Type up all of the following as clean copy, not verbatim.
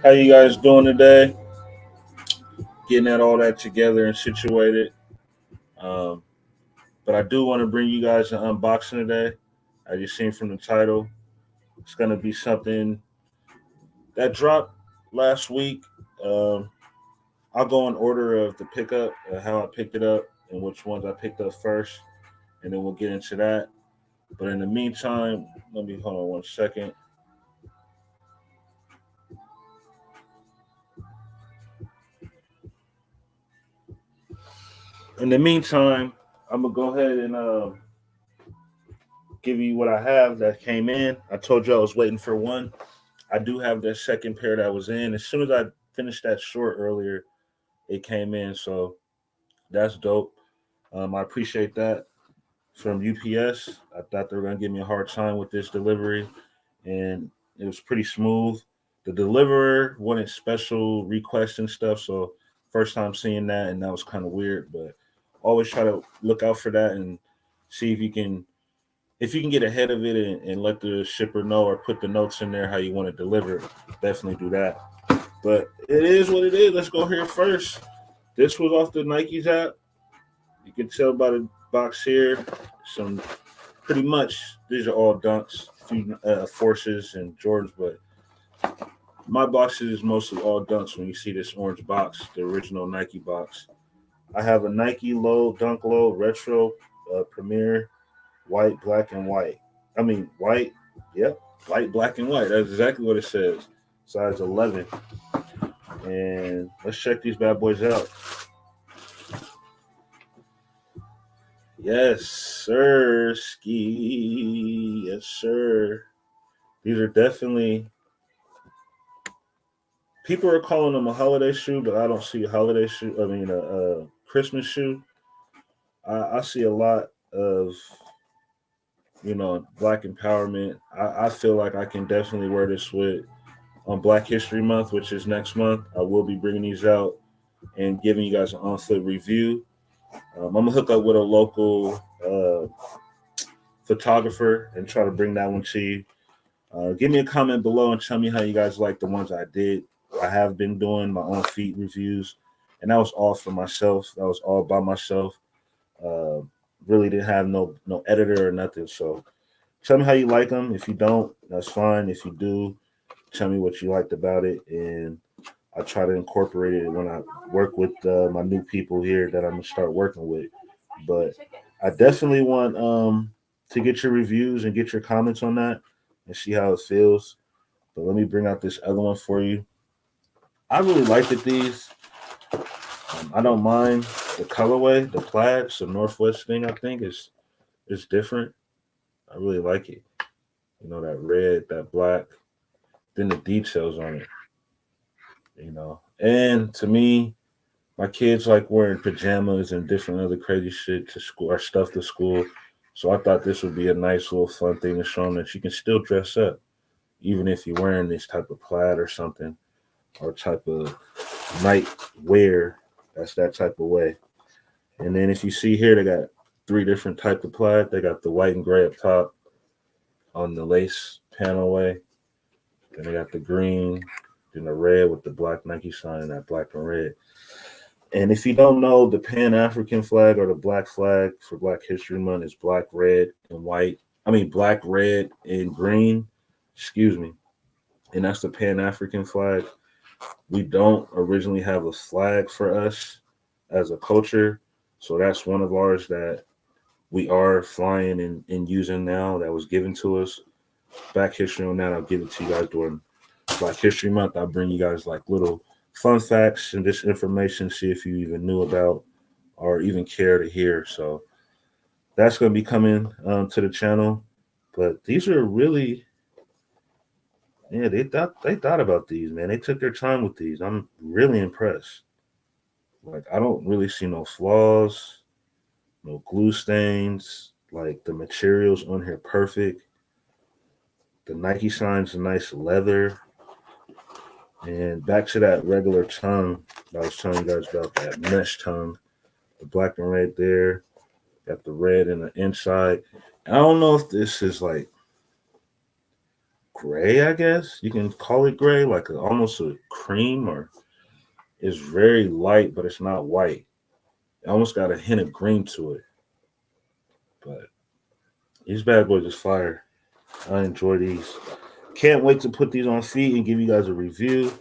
How you guys doing today? Getting all that together and situated. Um, but I do want to bring you guys an unboxing today. As you seen from the title, it's gonna be something that dropped last week. Um, I'll go in order of the pickup, how I picked it up, and which ones I picked up first, and then we'll get into that. But in the meantime, let me hold on 1 second. In the meantime, I'm gonna go ahead and give you what I have that came in. I told you I was waiting for one. I do have that second pair that was in. As soon as I finished that short earlier, it came in. So that's dope. I appreciate that from UPS. I thought they were going to give me a hard time with this delivery, and it was pretty smooth. The deliverer wanted special requests and stuff. So first time seeing that, and that was kind of weird. But always try to look out for that and see if you can get ahead of it and let the shipper know or put the notes in there how you want to deliver, definitely do that. But it is what it is. Let's go here first. This was off the Nike's app. You can tell by the box here. Some pretty much these are all dunks, a few forces and Jordans, but my boxes is mostly all dunks. When you see this orange box, the original Nike box, I have a Nike low, dunk low, retro, Premier, white, black, and white. I mean, white, yep, white, black, and white. That's exactly what it says. Size 11. And let's check these bad boys out. Yes, sir. Ski. Yes, sir. These are definitely, people are calling them a holiday shoe, but I don't see a holiday shoe. I mean, a Christmas shoe. I see a lot of, black empowerment. I feel like I can definitely wear this with on Black History Month, which is next month. I will be bringing these out and giving you guys an on-foot review. I'm gonna hook up with a local photographer and try to bring that one to you. Give me a comment below and tell me how you guys like the ones I did. I have been doing my own feet reviews, and that was all for myself. That was all by myself. Uh, really didn't have no editor or nothing. So tell me how you like them. If you don't, that's fine. If you do, tell me what you liked about it, and I try to incorporate it when I work with my new people here that I'm gonna start working with. But I definitely want to get your reviews and get your comments on that and see how it feels. But let me bring out this other one for you. I really liked it. These I don't mind the colorway, the plaid, some Northwest thing. I think is different. I really like it. That red, that black, then the details on it. And to me, my kids like wearing pajamas and different other crazy shit to school or stuff to school. So I thought this would be a nice little fun thing to show them that you can still dress up, even if you're wearing this type of plaid or something, or type of night wear. That's that type of way. And then if you see here, they got three different types of plaid. They got the white and gray up top on the lace panel way. Then they got the green, then the red with the black Nike sign and that black and red. And if you don't know, the Pan African flag or the black flag for Black History Month is black, red, and white. I mean, black, red, and green. Excuse me. And that's the Pan African flag. We don't originally have a flag for us as a culture. So that's one of ours that we are flying and using now that was given to us. Black History on that, I'll give it to you guys during Black History Month. I'll bring you guys like little fun facts and this information, see if you even knew about or even care to hear. So that's going to be coming to the channel. But these are really, yeah, they thought about these, man. They took their time with these. I'm really impressed. Like, I don't really see no flaws, no glue stains. Like, the materials on here perfect. The Nike sign's a nice leather. And back to that regular tongue I was telling you guys about, that mesh tongue. The black and red there. Got the red in the inside. I don't know if this is like, gray, I guess you can call it gray, like almost a cream, or it's very light, but it's not white. It almost got a hint of green to it. But these bad boys is fire. I enjoy these. Can't wait to put these on feet and give you guys a review.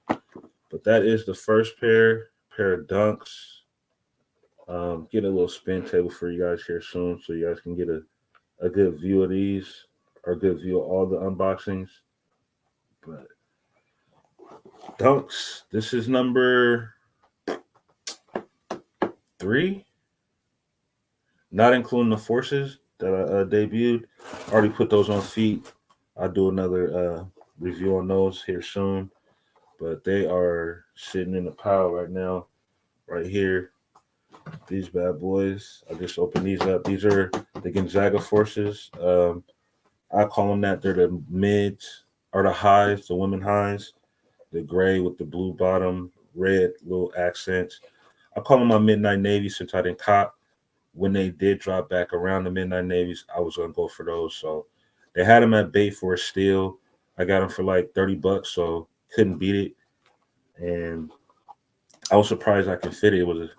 But that is the first pair of Dunks. Get a little spin table for you guys here soon, so you guys can get a good view of these, or a good view of all the unboxings. But Dunks, this is number 3, not including the Forces that I debuted. I already put those on feet. I'll do another review on those here soon. But they are sitting in the pile right now, right here. These bad boys. I just opened these up. These are the Gonzaga Forces. I call them that. They're the mids or the highs, the women highs. The gray with the blue bottom, red little accents. I call them my Midnight Navy since I didn't cop. When they did drop back around the Midnight Navies, I was gonna go for those. So they had them at bait for a steal. I got them for like $30, so couldn't beat it. And I was surprised I could fit it. It was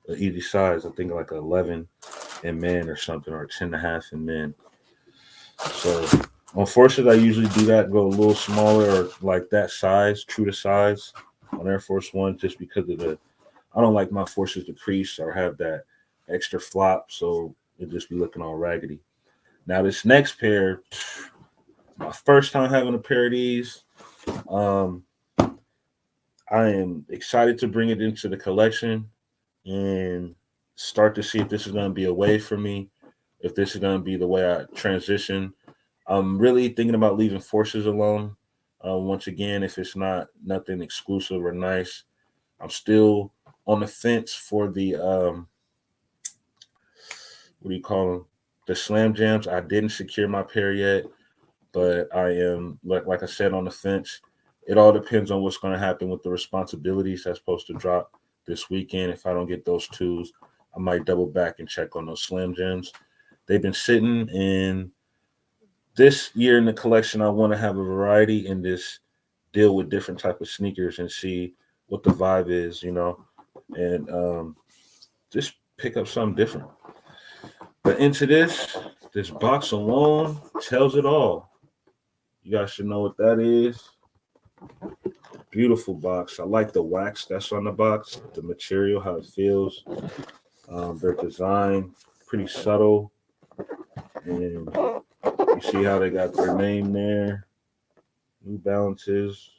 an easy size. I think like 11 in men or something, or 10 and a half in men. So on Forces, I usually do that, go a little smaller or like that size, true to size on Air Force One, just because of I don't like my Forces to crease or have that extra flop, so it just be looking all raggedy. Now this next pair, my first time having a pair of these. I am excited to bring it into the collection and start to see if this is going to be a way for me, if this is going to be the way I transition. I'm really thinking about leaving Forces alone. Once again, if it's nothing exclusive or nice, I'm still on the fence for the what do you call them? The Slam Jams. I didn't secure my pair yet, but I am like I said, on the fence. It all depends on what's going to happen with the responsibilities that's supposed to drop this weekend. If I don't get those twos, I might double back and check on those Slam Jams. They've been sitting in this year in the collection. I want to have a variety and just deal with different type of sneakers and see what the vibe is, and just pick up something different. But into this box alone tells it all. You guys should know what that is. Beautiful box. I like the wax that's on the box, the material, how it feels. Their design, pretty subtle. And you see how they got their name there. New Balances,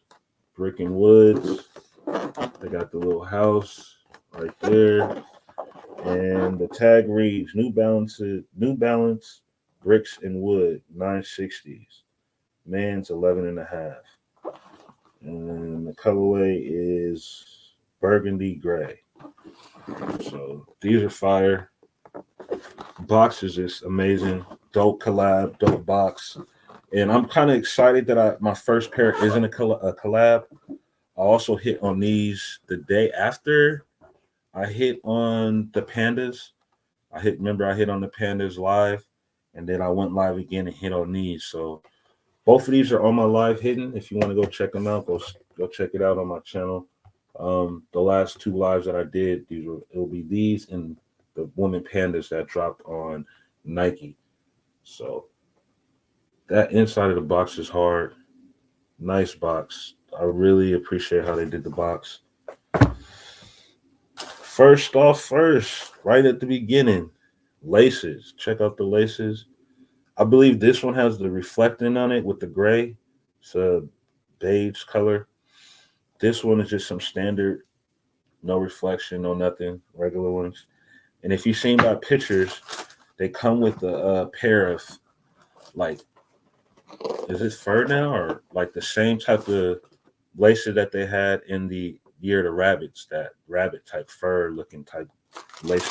Brick and Woods. They got the little house right there. And the tag reads New Balance, Bricks and Wood, 960s. Man's 11 and a half. And the colorway is burgundy gray. So these are fire. Box is just amazing. Dope collab, dope box. And I'm kind of excited that my first pair isn't a collab. I also hit on these the day after I hit on the Pandas. I hit on the Pandas live, and then I went live again and hit on these. So both of these are on my live hidden. If you want to go check them out, go check it out on my channel. The last 2 lives that I did, it'll be these and the Women Pandas that dropped on Nike. So that inside of the box is hard. Nice box. I really appreciate how they did the box. First, right at the beginning, laces. Check out the laces. I believe this one has the reflecting on it with the gray. It's a beige color. This one is just some standard, no reflection, no nothing, regular ones. And if you've seen my pictures, they come with a pair of, like, is it fur now, or like the same type of laces that they had in the Year of the Rabbits, that rabbit type fur looking type laces.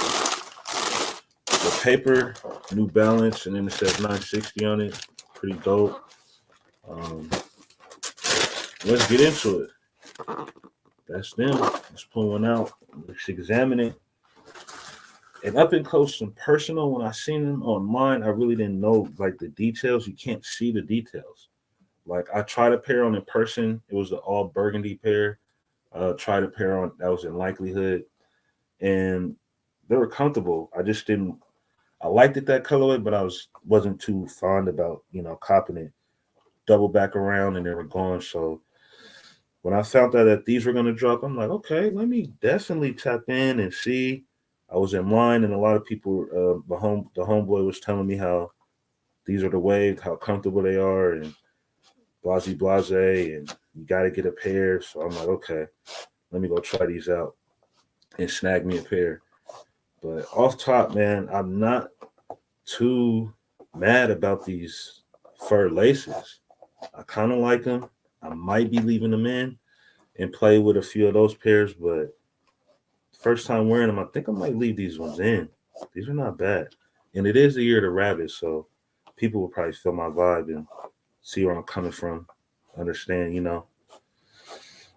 The paper, New Balance, and then it says 960 on it. Pretty dope. Let's get into it. That's them. Let's pull one out. Let's examine it. And up and close and personal, when I seen them online, I really didn't know like the details. You can't see the details. Like I tried a pair on in person. It was the all burgundy pair. Tried a pair on that was in likelihood, and they were comfortable. I just didn't. I liked it that colorway, but wasn't too fond about copping it. Double back around, and they were gone. So when I found out that these were gonna drop, I'm like, okay, let me definitely tap in and see. I was in line, and a lot of people, the homeboy was telling me how these are the wave, how comfortable they are, and blase, and you got to get a pair. So I'm like, okay, let me go try these out and snag me a pair. But off top, man, I'm not too mad about these fur laces. I kind of like them. I might be leaving them in and play with a few of those pairs, but first time wearing them, I think I might leave these ones in. These are not bad. And it is the year of the rabbit, so people will probably feel my vibe and see where I'm coming from. Understand,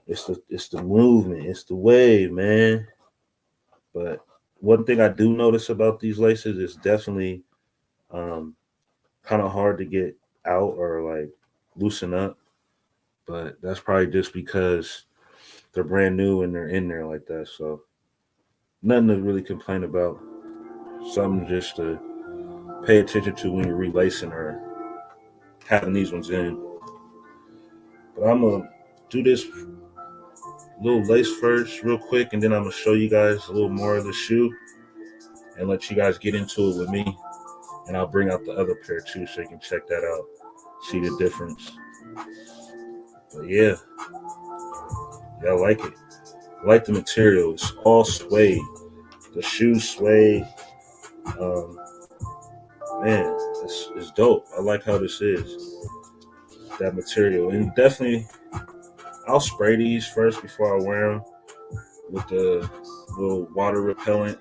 it's the movement, it's the wave, man. But one thing I do notice about these laces is definitely um, kind of hard to get out or like loosen up. But that's probably just because they're brand new and they're in there like that. So nothing to really complain about. Something just to pay attention to when you're relacing or having these ones in. But I'm gonna do this little lace first, real quick, and then I'm gonna show you guys a little more of the shoe and let you guys get into it with me. And I'll bring out the other pair too, so you can check that out, see the difference. But yeah, I like it. I like the material. It's all suede. The shoe suede. Um, man, it's dope. I like how this is. That material, and definitely, I'll spray these first before I wear them with the little water repellent,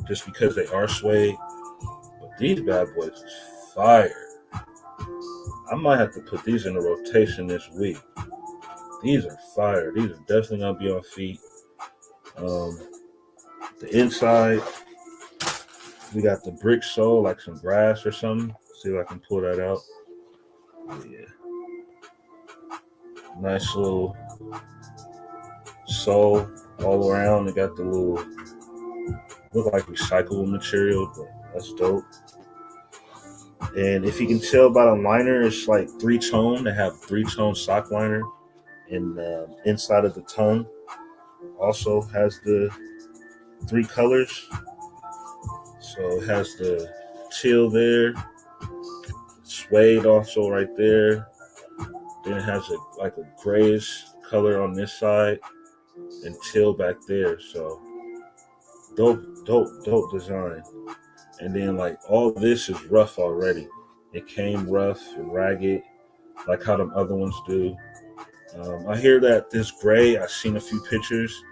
just because they are suede. But these bad boys is fire. I might have to put these in a rotation this week. These are fire. These are definitely gonna be on feet. Um, the inside, we got the brick sole, like some grass or something. See if I can pull that out. Yeah, nice little sole all around. They got the little look like recyclable material, but that's dope. And if you can tell by the liner, it's like 3-tone. They have 3-tone sock liner, and inside of the tongue also has the 3 colors. So it has the teal there, suede also right there. Then it has like a grayish color on this side and teal back there. So dope design. And then like all this is rough already. It came rough and ragged, like how them other ones do. I hear that this gray, I've seen a few pictures.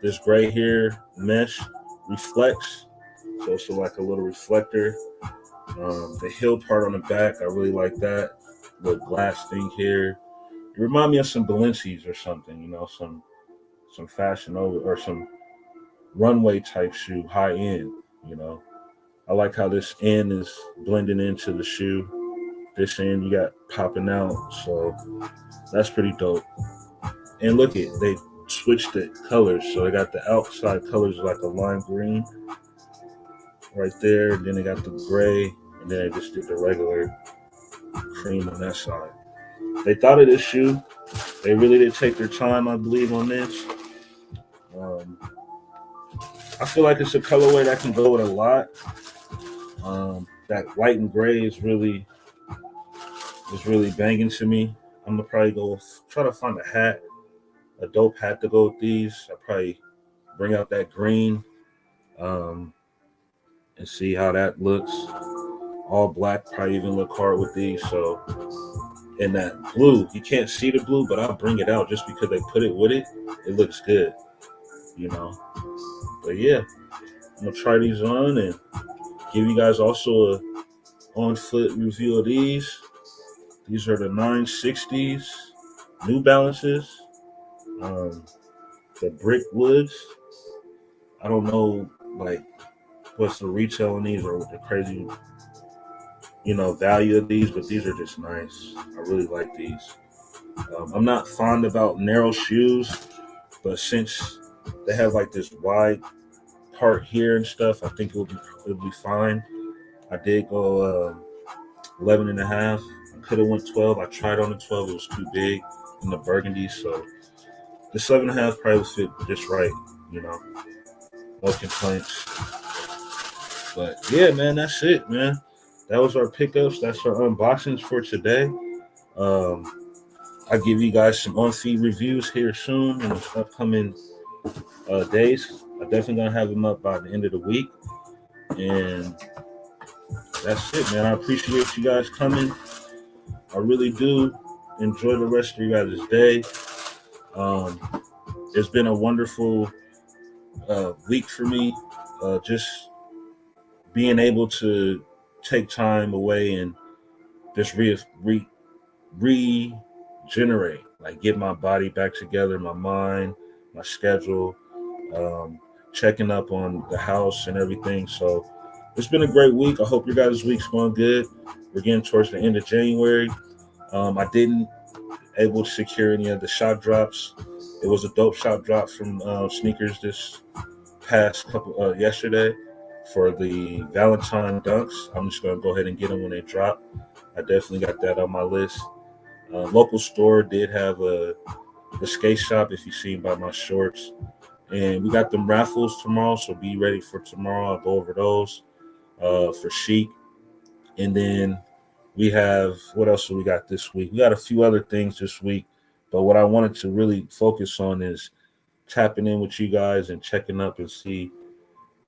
This gray here mesh reflects, so it's like a little reflector. The heel part on the back, I really like that. Little glass thing here. It reminds me of some Balenci's or something, some fashion over or some runway type shoe, high end. You know, I like how this end is blending into the shoe. This end you got popping out, so that's pretty dope. And look at they switched the colors, so they got the outside colors like a lime green right there. And then they got the gray, and then they just did the regular cream on that side. They thought of this shoe. They really did take their time, I believe, on this. Um, I feel like it's a colorway that can go with a lot. That white and gray is really banging to me. I'm gonna probably go try to find a dope hat to go with these. I'll probably bring out that green um, and see how that looks. All black, probably even look hard with these. So, and that blue, you can't see the blue, but I'll bring it out just because they put it with it. It looks good, you know. But yeah, I'm gonna try these on and give you guys also a on foot review of these. These are the 960s, New Balances, um, the brick woods. I don't know like what's the retail on these or the crazy value of these, but these are just nice. I really like these. I'm not fond about narrow shoes, but since they have like this wide part here and stuff, I think it'll be fine. I did go 11 and a half. I could have went 12. I tried on the 12. It was too big in the burgundy. So the 7.5 probably would fit just right. You know, no complaints. But yeah, man, that's it, man. That was our pickups. That's our unboxings for today. Um, I'll give you guys some on-feed reviews here soon in the upcoming days. I'm definitely gonna have them up by the end of the week. And that's it, man. I appreciate you guys coming. I really do. Enjoy the rest of you guys' day. Um, it's been a wonderful week for me. Just being able to take time away and just regenerate, like get my body back together, my mind, my schedule, um, checking up on the house and everything. So it's been a great week. I hope your guys' week's going good. We're getting towards the end of January. I didn't able to secure any of the shop drops. It was a dope shop drop from sneakers this past couple yesterday for the Valentine dunks. I'm just gonna go ahead and get them when they drop. I definitely got that on my list. Local store did have the skate shop, if you see by my shorts, and we got them raffles tomorrow. So be ready for tomorrow. I'll go over those for Chic, and then we have what else do we got this week? We got a few other things this week, but what I wanted to really focus on is tapping in with you guys and checking up and see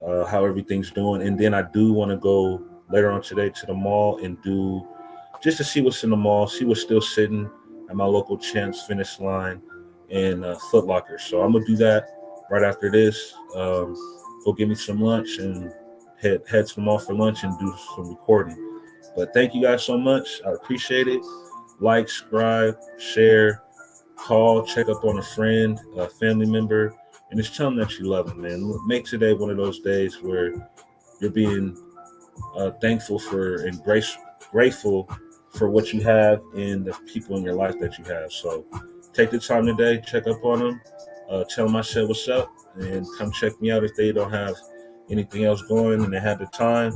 how everything's doing. And then I do want to go later on today to the mall and do just to see what's in the mall, see what's still sitting at my local Champs Finish Line and Foot Locker. So I'm gonna do that right after this. Go get me some lunch and head to the mall for lunch and do some recording. But thank you guys so much. I appreciate it. Like, subscribe, share, call, check up on a friend, a family member, and just tell them that you love them, man. Make today one of those days where you're being thankful for and grateful for what you have and the people in your life that you have. So take the time today, check up on them, tell them I said what's up, and come check me out if they don't have anything else going and they have the time.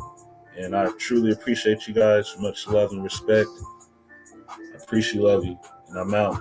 And I truly appreciate you guys. Much love and respect. I appreciate love you. And I'm out.